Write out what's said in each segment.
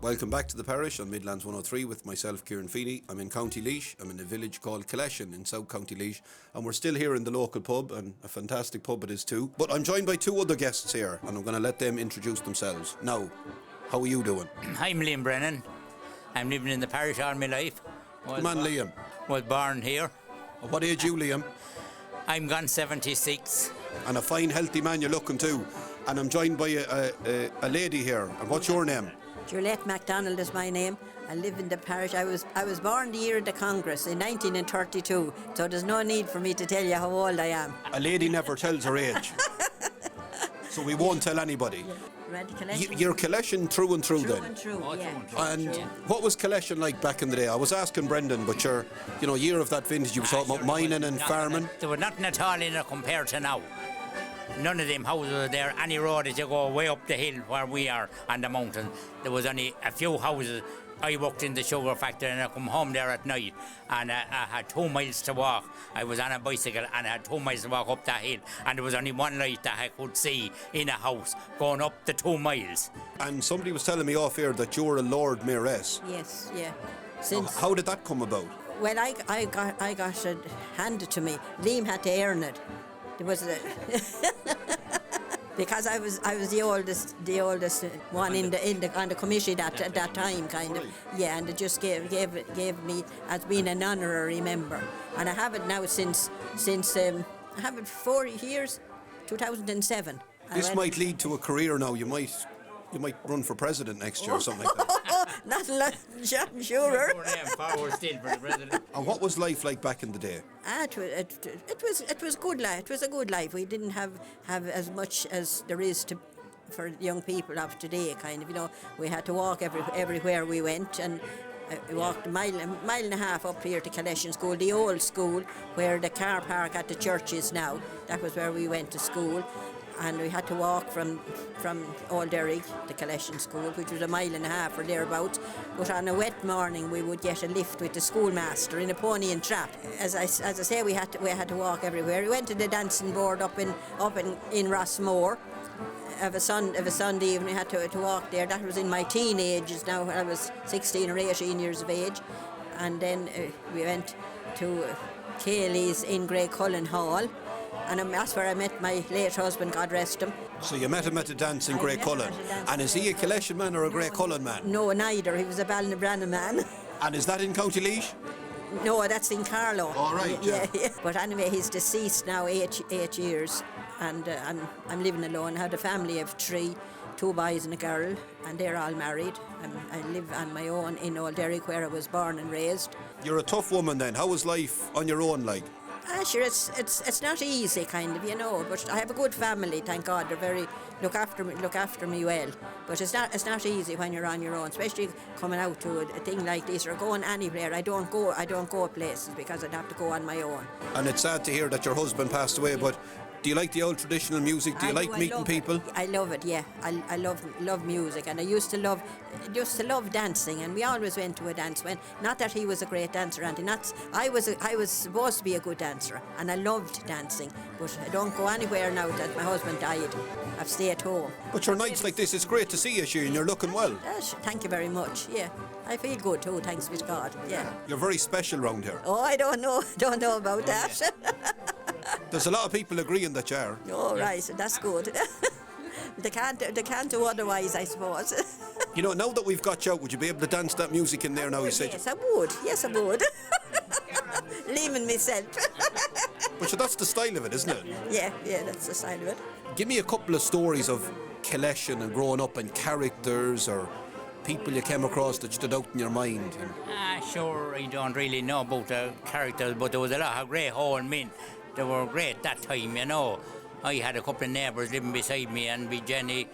Welcome back to the Parish on Midlands 103 with myself, Kieran Feeney. I'm in County Laois. I'm in a village called Killeshin in South County Laois, and we're still here in the local pub, and a fantastic pub it is too. But I'm joined by two other guests here, and I'm going to let them introduce themselves. Now, how are you doing? I'm Liam Brennan. I'm living in the parish all my life. Come on, Liam. Was born here. At what age are you, Liam? I'm gone 76. And a fine, healthy man you're looking too. And I'm joined by a lady here. And what's your name? Juliette MacDonald is my name. I live in the parish. I was born the year of the Congress in 1932, so there's no need for me to tell you how old I am. A lady never tells her age. So we won't tell anybody. You're Killeshin through and through then? Through and through, yeah. And what was Killeshin like back in the day? I was asking Brendan, but you're, year of that vintage, you were talking about mining and farming. There was nothing at all in it compared to now. None of them houses were there. Any road as you go way up the hill where we are on the mountain, there was only a few houses. I worked in the sugar factory and I come home there at night and I had 2 miles to walk. I was on a bicycle and I had 2 miles to walk up that hill, and there was only one light that I could see in a house going up the 2 miles. And somebody was telling me off here that you're a Lord Mayoress. Yes, yeah. How did that come about? Well, I got it handed to me. Liam had to earn it. There was because I was the oldest one on the committee at that time, kind of. Yeah, and it just gave me as being an honorary member, and I have it now since I have it 4 years, 2007. This might lead to a career now. You might run for president next year or something like that. Not I'm sure. And what was life like back in the day? It was good life. It was a good life. We didn't have as much as there is for young people of today. Kind of, we had to walk everywhere we went, and we walked a mile and a half up here to Killeshin School, the old school where the car park at the church is now. That was where we went to school. And we had to walk from Old Derry to Killeshin School, which was a mile and a half or thereabouts. But on a wet morning, we would get a lift with the schoolmaster in a pony and trap. As I say, we had to walk everywhere. We went to the dancing board up in Rossmore. Of a Sunday evening, we had to walk there. That was in my teenagers. Now I was 16 or 18 years of age, and then we went to Cayley's in Grey Cullen Hall. And that's where I met my late husband, God rest him. So you met him at a dance in Grey Cullen. And is he a Killeshin man or a Grey Cullen man? No, neither. He was a Ballynabranna man. And is that in County Laois? No, that's in Carlow. All right, yeah. But anyway, he's deceased now 8 years. And I'm living alone. I had a family of 3, 2 boys and a girl, and they're all married. I live on my own in Old Derry, where I was born and raised. You're a tough woman then. How was life on your own like? Sure, it's not easy, kind of, but I have a good family, thank God. They're very look after me well. But it's not easy when you're on your own, especially coming out to a thing like this or going anywhere. I don't go places because I'd have to go on my own. And it's sad to hear that your husband passed away, but do you like the old traditional music? Do you like meeting people? I love it, yeah. I love music, and I used to love dancing, and we always went to a dance. Not that he was a great dancer, Auntie. I was supposed to be a good dancer, and I loved dancing, but I don't go anywhere now that my husband died. I've stayed at home. But your nights like this, it's great to see you, and you're looking well. Thank you very much. Yeah, I feel good too. Thanks be to God. Yeah. You're very special round here. Oh, I don't know about that. There's a lot of people agreeing that you are. Oh, right, that's good. They can't do otherwise, I suppose. Now that we've got you out, would you be able to dance that music in there now? Yes, I would. Yes, I would. Liam and myself. But that's the style of it, isn't it? Yeah, that's the style of it. Give me a couple of stories of Killeshin and growing up, and characters or people you came across that stood out in your mind. Sure, I don't really know about the characters, but there was a lot of great old men. They were great that time, I had a couple of neighbours living beside me, and with Jenny,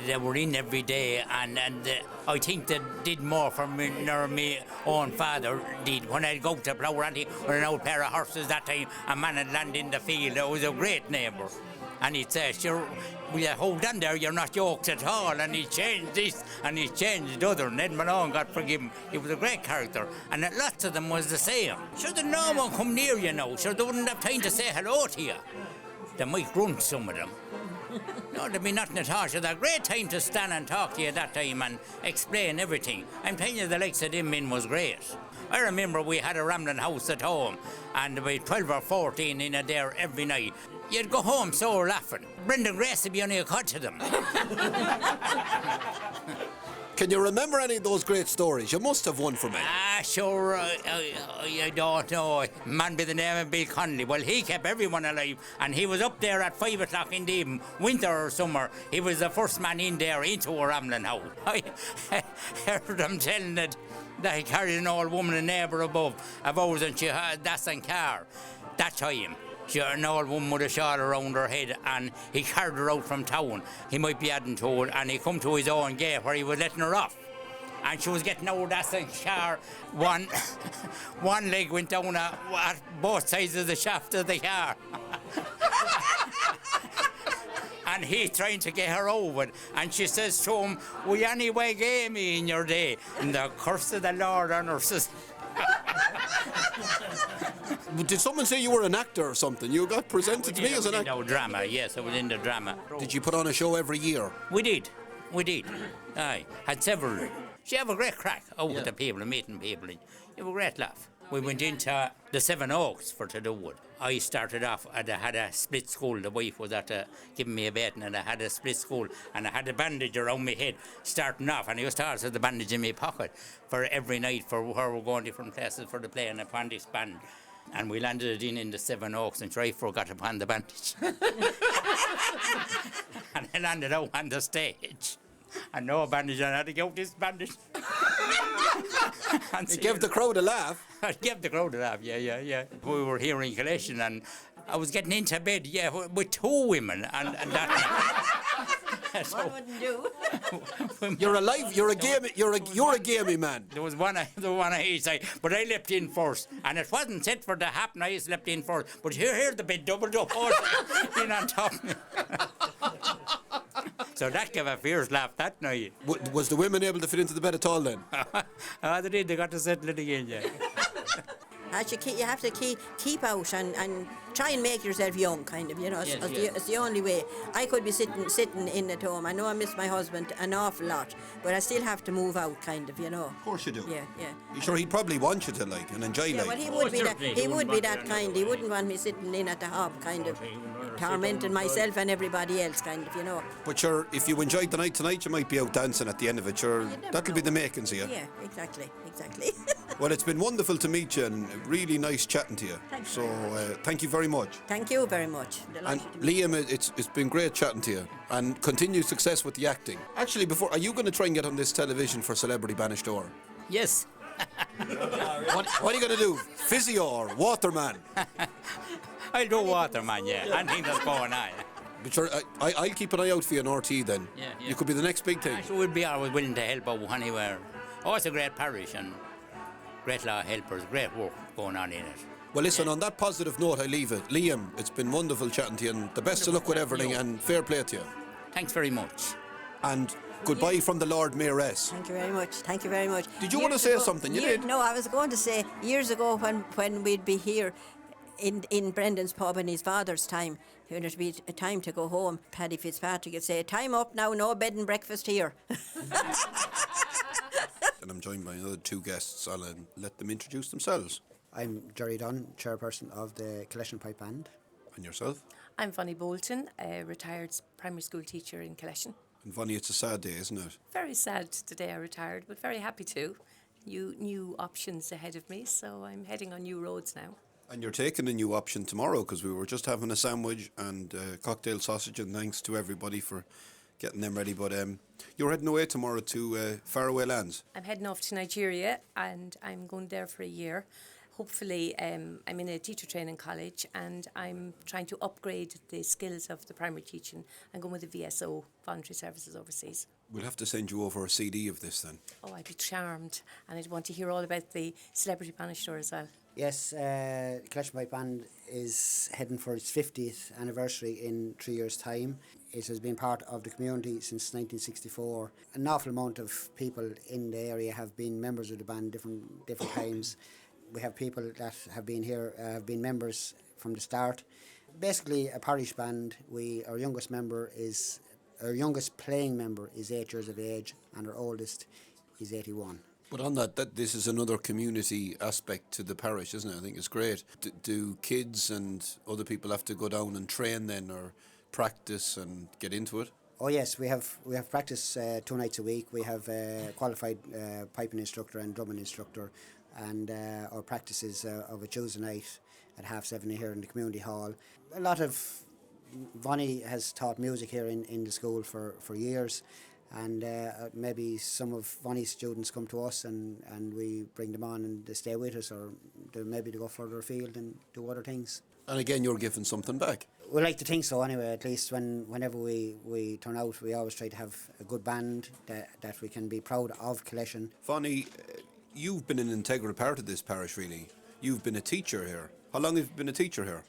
they were in every day, and I think they did more for me than my own father did. When I'd go to plough around with an old pair of horses that time, a man had land in the field. It was a great neighbour. And he'd say, sure, will you hold on there, you're not yoked at all. And he changed this, and he changed the other. Ned Malone, God forgive him, he was a great character. And lots of them was the same. Sure, no one come near you now. Sure, they wouldn't have time to say hello to you. They might grunt, some of them. No, there'd be nothing at all. It was a great time to stand and talk to you at that time and explain everything. I'm telling you, the likes of them men was great. I remember we had a rambling house at home, and there were 12 or 14 in it there every night. You'd go home so laughing. Brendan Grace would be only a cut to them. Can you remember any of those great stories? You must have one for me. Sure, I don't know. Man by the name of Bill Connolly. Well, he kept everyone alive, and he was up there at 5 o'clock in the evening, winter or summer. He was the first man in there into a rambling house. I heard them telling that he carried an old woman, a neighbour above, of ours, and she had that's in car. That time. An old woman with a shawl around her head, and he carried her out from town. He might be adding to it, and he come to his own gate where he was letting her off. And she was getting out of that car. One leg went down at both sides of the shaft of the car. And he trying to get her over, and she says to him, "We anyway gave me in your day." And the curse of the Lord on her says. Did someone say you were an actor or something? You got presented to me as an actor? No drama, yes, I was in the drama. Did you put on a show every year? We did. Aye, had several. She have a great crack out with the people and meeting people. You have a great laugh. We went into the Seven Oaks for to do it. I started off, and I had a split school. The wife was giving me a baton, and I had a split school, and I had a bandage around my head starting off, and I used to also have the bandage in my pocket for every night for where we're going different places for the play and upon this band. And we landed it in the Seven Oaks, and I forgot upon the bandage. And I landed out on the stage. And no bandage, and I had to get out this bandage. It gave the crowd a laugh. I gave the crowd a laugh, yeah. We were here in Killeshin, and I was getting into bed, with two women, and that. So, one wouldn't do. You're alive. You're a gamey man. There was one on each side, but I leapt in first, and it wasn't set for to happen. I just leapt in first, but here the bed doubled up, in on top of me. So that gave a fierce laugh that night. Was the women able to fit into the bed at all then? They did. They got to settle it again, yeah. You have to keep out and try and make yourself young, kind of, Yes. It's the only way. I could be sitting in at home. I know I miss my husband an awful lot, but I still have to move out, kind of, Of course you do. Yeah. You sure he'd probably want you to and enjoy life? But he would be that kind. He wouldn't want me sitting in at the hob, kind of, tormenting myself and everybody else, kind of, But sure, if you enjoyed the night tonight, you might be out dancing at the end of it. Sure, that'll be the makings of you. Yeah, exactly. Well, it's been wonderful to meet you, and really nice chatting to you. Thanks. So, thank you very much. Thank you very much. And Liam, it's been great chatting to you, and continued success with the acting. Actually, are you going to try and get on this television for Celebrity Bainisteoir? Yes. What are you going to do? Physio or waterman? I'll do waterman, yeah. I think that's going on. But sure, I'll keep an eye out for you on RT then. Yeah. You could be the next big thing. So we'll be always willing to help out anywhere. Oh, it's a great parish and great lot of helpers, great work going on in it. Well, listen, on that positive note, I leave it. Liam, it's been wonderful chatting to you, and the best of luck with everything, and fair play to you. Thanks very much. And goodbye from the Lord Mayoress. Thank you very much. Did you want to say something? You did? No, I was going to say, years ago when we'd be here in Brendan's pub in his father's time, when it'd be a time to go home, Paddy Fitzpatrick would say, "Time up now, no bed and breakfast here." And I'm joined by another two guests. I'll let them introduce themselves. I'm Jerry Dunn, chairperson of the Killeshin Pipe Band. And yourself? I'm Vonnie Bolton, a retired primary school teacher in Killeshin. And Vonnie, it's a sad day, isn't it? Very sad today I retired, but very happy to. New options ahead of me, so I'm heading on new roads now. And you're taking a new option tomorrow, because we were just having a sandwich and cocktail sausage, and thanks to everybody for getting them ready. But you're heading away tomorrow to faraway lands. I'm heading off to Nigeria, and I'm going there for a year. Hopefully, I'm in a teacher training college, and I'm trying to upgrade the skills of the primary teaching and going with the VSO, Voluntary Services Overseas. We'll have to send you over a CD of this then. Oh, I'd be charmed, and I'd want to hear all about the Celebrity Bainisteoir as well. Yes, Killeshin Pipe Band is heading for its 50th anniversary in 3 years' time. It has been part of the community since 1964. An awful amount of people in the area have been members of the band different times. We have people that have been here, have been members from the start. basically a parish band. Our youngest playing member is 8 years of age, and our oldest is 81. But on that this is another community aspect to the parish, isn't it? I think it's great. Do kids and other people have to go down and train then, or practice and get into it? Oh yes, we have practice 2 nights a week. We have a qualified piping instructor and drumming instructor, and our practice is of a Tuesday night at 7:30 here in the community hall. A lot of Vonnie has taught music here in the school for years, and maybe some of Vonnie's students come to us and we bring them on and they stay with us, or maybe they go further afield and do other things. And again, you're giving something back. We like to think so anyway. At least whenever we turn out, we always try to have a good band that we can be proud of Killeshin. Vonnie, you've been an integral part of this parish, really. You've been a teacher here. How long have you been a teacher here?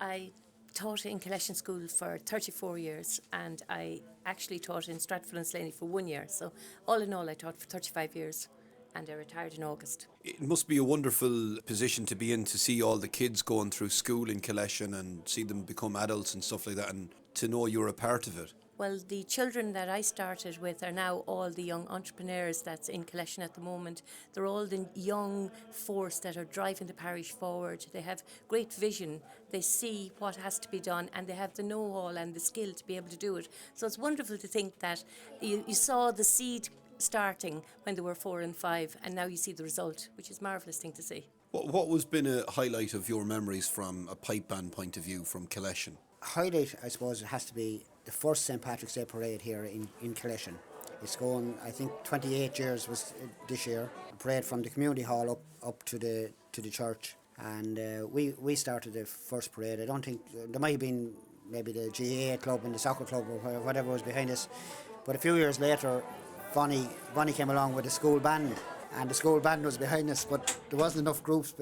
I taught in Killeshin School for 34 years, and I actually taught in Stratford and Slaney for 1 year. So all in all, I taught for 35 years, and I retired in August. It must be a wonderful position to be in, to see all the kids going through school in Killeshin and see them become adults and stuff like that, and to know you're a part of it. Well, the children that I started with are now all the young entrepreneurs that's in Killeshin at the moment. They're all the young force that are driving the parish forward. They have great vision. They see what has to be done, and they have the know-how and the skill to be able to do it. So it's wonderful to think that you saw the seed starting when they were 4 and 5, and now you see the result, which is a marvellous thing to see. What has been a highlight of your memories from a pipe band point of view from Killeshin? Highlight, I suppose, it has to be the first St. Patrick's Day parade here in Killeshin. It's going, I think 28 years was this year. A parade from the community hall up to the church, and we started the first parade. I don't think, there might have been maybe the GAA club and the soccer club or whatever was behind us, but a few years later Vonnie came along with the school band, and the school band was behind us, but there wasn't enough groups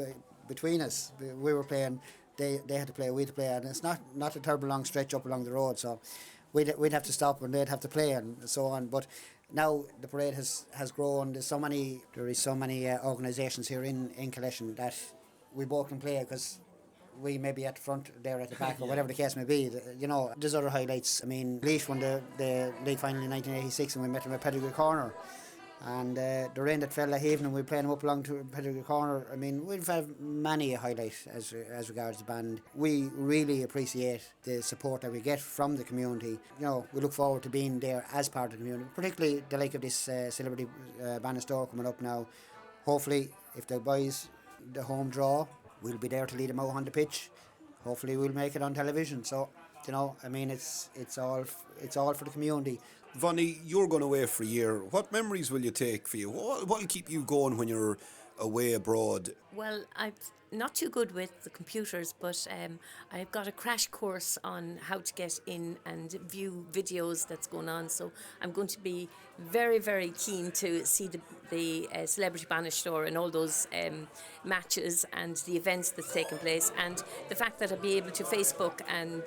between us. We were playing, they had to play, we had to play, and it's not a terrible long stretch up along the road, so we'd have to stop and they'd have to play and so on. But now the parade has grown. There is so many organisations here in Killeshin that we both can play, because we may be at the front, they're at the back, or whatever the case may be. You know, there's other highlights. I mean, Laois won the league final in 1986, and we met them at Pedigree Corner. And the rain that fell that evening, we played them up along to Pedigree Corner. I mean, we've had many a highlight as regards the band. We really appreciate the support that we get from the community. You know, we look forward to being there as part of the community, particularly the like of this Celebrity Bainisteoir coming up now. Hopefully, if the boys, the home draw, we'll be there to lead them out on the pitch. Hopefully we'll make it on television. So, you know, I mean, it's all for the community. Vonnie, you're going away for a year. What memories will you take for you? What will keep you going when you're away abroad? Well, I'm not too good with the computers, but I've got a crash course on how to get in and view videos that's going on. So I'm going to be very, very keen to see the Celebrity Bainisteoir and all those matches and the events that's taking place, and the fact that I'll be able to Facebook and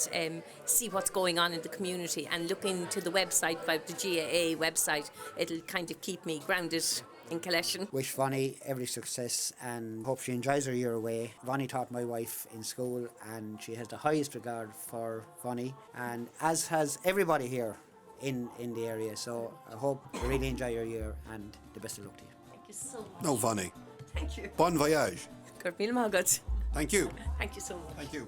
see what's going on in the community and look into the website, by the GAA website. It'll kind of keep me grounded in Killeshin. Wish Vonnie every success and hope she enjoys her year away. Vonnie taught my wife in school, and she has the highest regard for Vonnie, and as has everybody here in the area. So I hope you really enjoy your year, and the best of luck to you. Thank you so much. No, Vonnie. Thank you. Bon voyage. Good meal, Margaret. Thank you. Thank you so much. Thank you.